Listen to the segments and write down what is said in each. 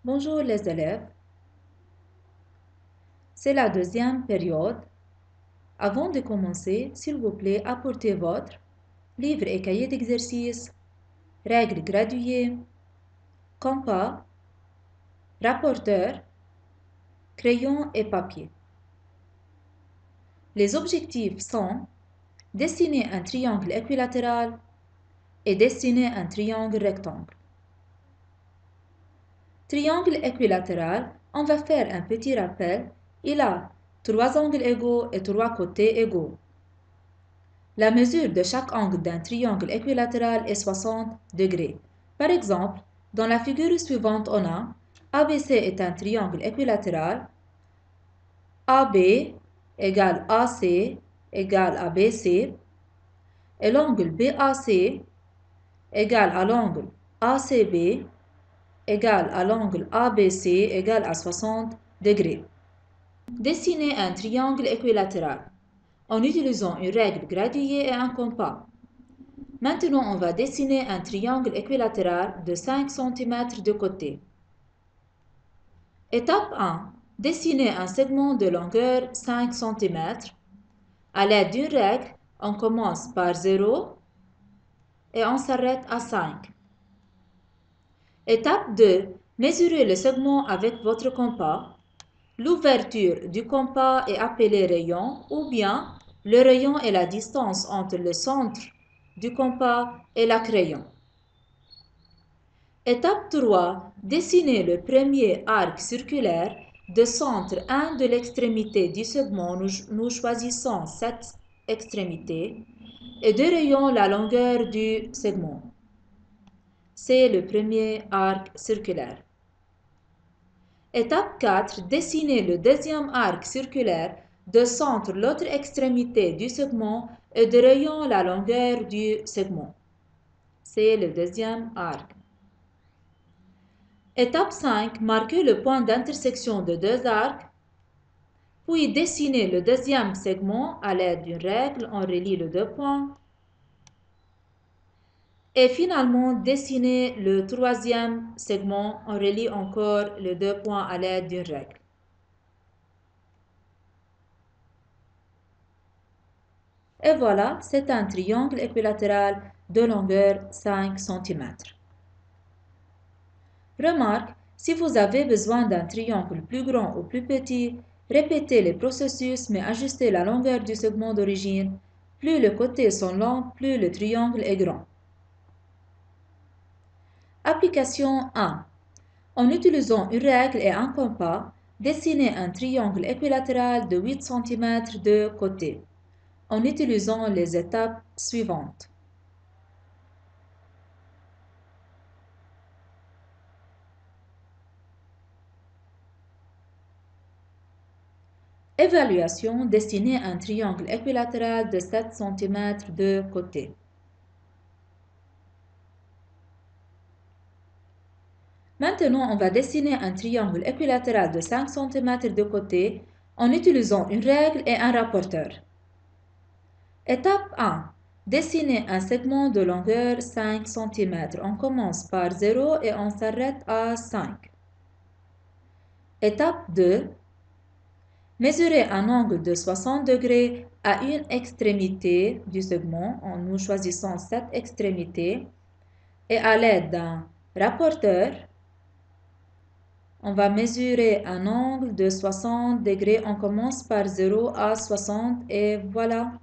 Bonjour les élèves, c'est la deuxième période. Avant de commencer, s'il vous plaît, apportez votre livre et cahier d'exercice, règles graduées, compas, rapporteur, crayon et papier. Les objectifs sont dessiner un triangle équilatéral et dessiner un triangle rectangle. Triangle équilatéral, on va faire un petit rappel. Il a 3 angles égaux et 3 côtés égaux. La mesure de chaque angle d'un triangle équilatéral est 60 degrés. Par exemple, dans la figure suivante, on a ABC est un triangle équilatéral. AB égale AC égale ABC. Et l'angle BAC égale à l'angle ACB égale à l'angle ABC égale à 60 degrés. Dessiner un triangle équilatéral en utilisant une règle graduée et un compas. Maintenant, on va dessiner un triangle équilatéral de 5 cm de côté. Étape 1. Dessiner un segment de longueur 5 cm. À l'aide d'une règle, on commence par 0 et on s'arrête à 5. Étape 2. Mesurez le segment avec votre compas. L'ouverture du compas est appelée rayon ou bien le rayon est la distance entre le centre du compas et la crayon. Étape 3. Dessinez le premier arc circulaire de centre 1 de l'extrémité du segment. Nous choisissons cette extrémité et de rayon la longueur du segment. C'est le premier arc circulaire. Étape 4. Dessinez le deuxième arc circulaire de centre l'autre extrémité du segment et de rayon la longueur du segment. C'est le deuxième arc. Étape 5. Marquez le point d'intersection de deux arcs. Puis dessinez le deuxième segment à l'aide d'une règle. On relie les deux points. Et finalement, dessinez le troisième segment. On relie encore les deux points à l'aide d'une règle. Et voilà, c'est un triangle équilatéral de longueur 5 cm. Remarque, si vous avez besoin d'un triangle plus grand ou plus petit, répétez le processus mais ajustez la longueur du segment d'origine. Plus les côtés sont longs, plus le triangle est grand. Application 1. En utilisant une règle et un compas, dessinez un triangle équilatéral de 8 cm de côté, en utilisant les étapes suivantes. Évaluation, dessiner un triangle équilatéral de 7 cm de côté. Maintenant, on va dessiner un triangle équilatéral de 5 cm de côté en utilisant une règle et un rapporteur. Étape 1. Dessiner un segment de longueur 5 cm. On commence par 0 et on s'arrête à 5. Étape 2. Mesurer un angle de 60 degrés à une extrémité du segment en nous choisissant cette extrémité et à l'aide d'un rapporteur, on va mesurer un angle de 60 degrés. On commence par 0 à 60 et voilà.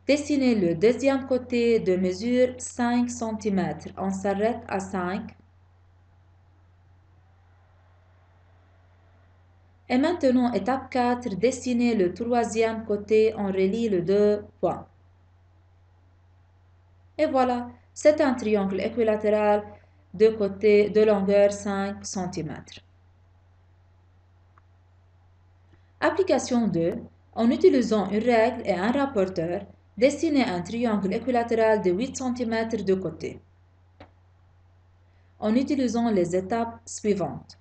Dessinez le deuxième côté de mesure 5 cm. On s'arrête à 5. Et maintenant, étape 4, dessinez le troisième côté. On relie les deux points. Et voilà, c'est un triangle équilatéral de côté de longueur 5 cm. Application 2. En utilisant une règle et un rapporteur, dessinez un triangle équilatéral de 8 cm de côté. En utilisant les étapes suivantes.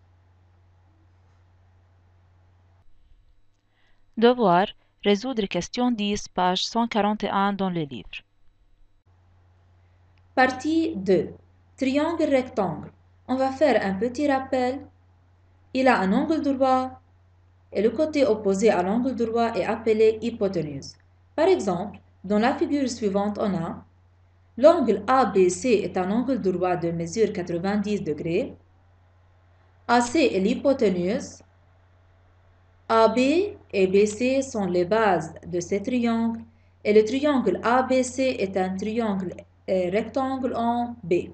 Devoir. Résoudre question 10, page 141 dans le livre. Partie 2. Triangle rectangle. On va faire un petit rappel. Il a un angle droit et le côté opposé à l'angle droit est appelé hypoténuse. Par exemple, dans la figure suivante, on a l'angle ABC est un angle droit de mesure 90 degrés. AC est l'hypoténuse. AB et BC sont les bases de ces triangles et le triangle ABC est un triangle rectangle en B.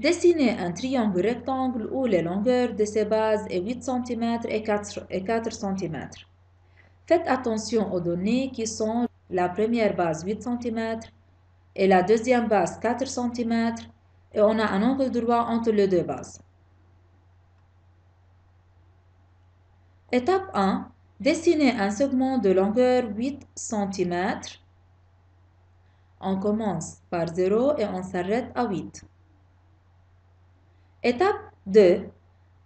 Dessinez un triangle rectangle où les longueurs de ses bases est 8 cm et 4 cm. Faites attention aux données qui sont la première base 8 cm et la deuxième base 4 cm et on a un angle droit entre les deux bases. Étape 1. Dessinez un segment de longueur 8 cm. On commence par 0 et on s'arrête à 8. Étape 2.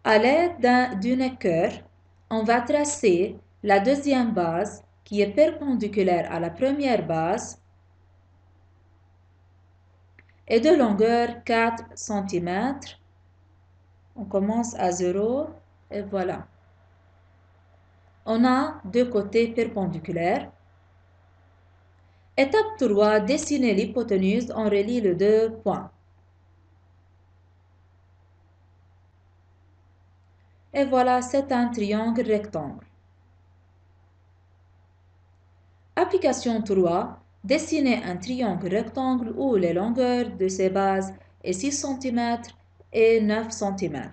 À l'aide d'une équerre, on va tracer la deuxième base qui est perpendiculaire à la première base et de longueur 4 cm. On commence à 0 et voilà. On a deux côtés perpendiculaires. Étape 3, dessiner l'hypoténuse, on relie les deux points. Et voilà, c'est un triangle rectangle. Application 3, dessiner un triangle rectangle où les longueurs de ses bases est 6 cm et 9 cm.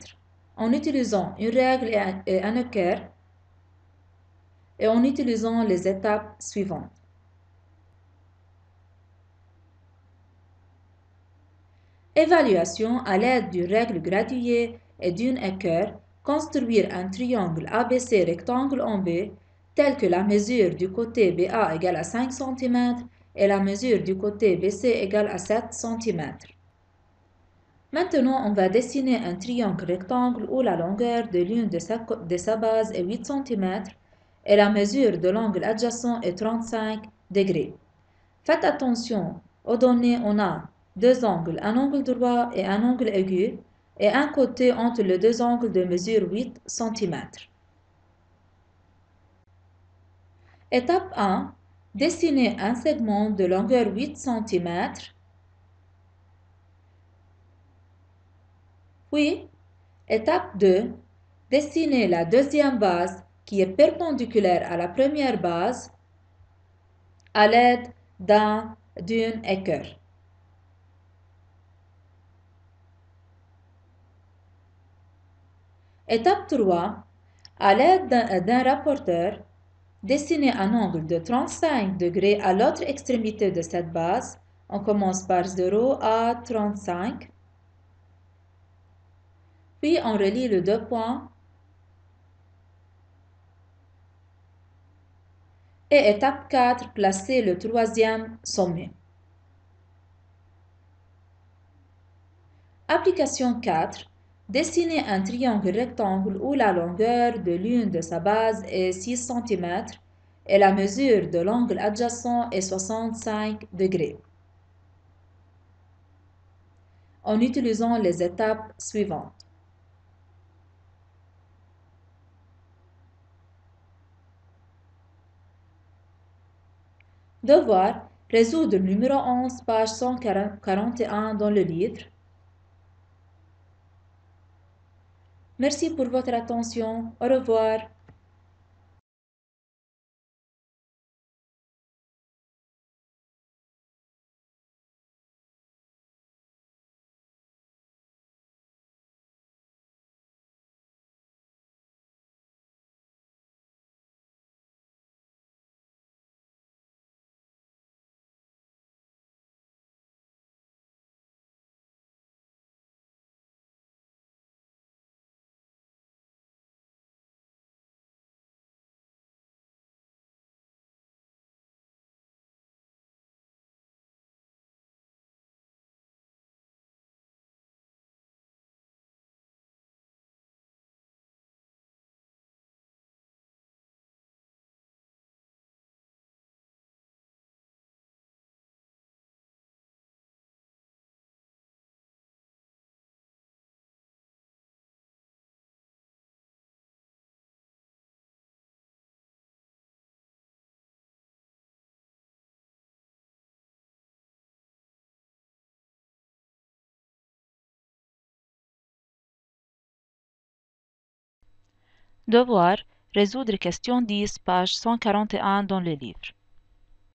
En utilisant une règle et un équerre et en utilisant les étapes suivantes. Évaluation à l'aide d'une règle graduée et d'une équerre, construire un triangle ABC rectangle en B tel que la mesure du côté BA égale à 5 cm et la mesure du côté BC égale à 7 cm. Maintenant, on va dessiner un triangle rectangle où la longueur de l'une de sa base est 8 cm et la mesure de l'angle adjacent est 35 degrés. Faites attention aux données, on a deux angles, un angle droit et un angle aigu, et un côté entre les deux angles de mesure 8 cm. Étape 1. Dessiner un segment de longueur 8 cm. Puis, étape 2. Dessiner la deuxième base qui est perpendiculaire à la première base à l'aide d'une équerre. Étape 3. À l'aide d'un rapporteur, dessinez un angle de 35 degrés à l'autre extrémité de cette base. On commence par 0 à 35. Puis on relie les deux points. Et étape 4, placez le troisième sommet. Application 4. Dessinez un triangle rectangle où la longueur de l'une de sa base est 6 cm et la mesure de l'angle adjacent est 65 degrés. En utilisant les étapes suivantes. Devoir, résoudre le numéro 11, page 141 dans le livre. Merci pour votre attention. Au revoir. Devoir, résoudre question 10, page 141 dans le livre.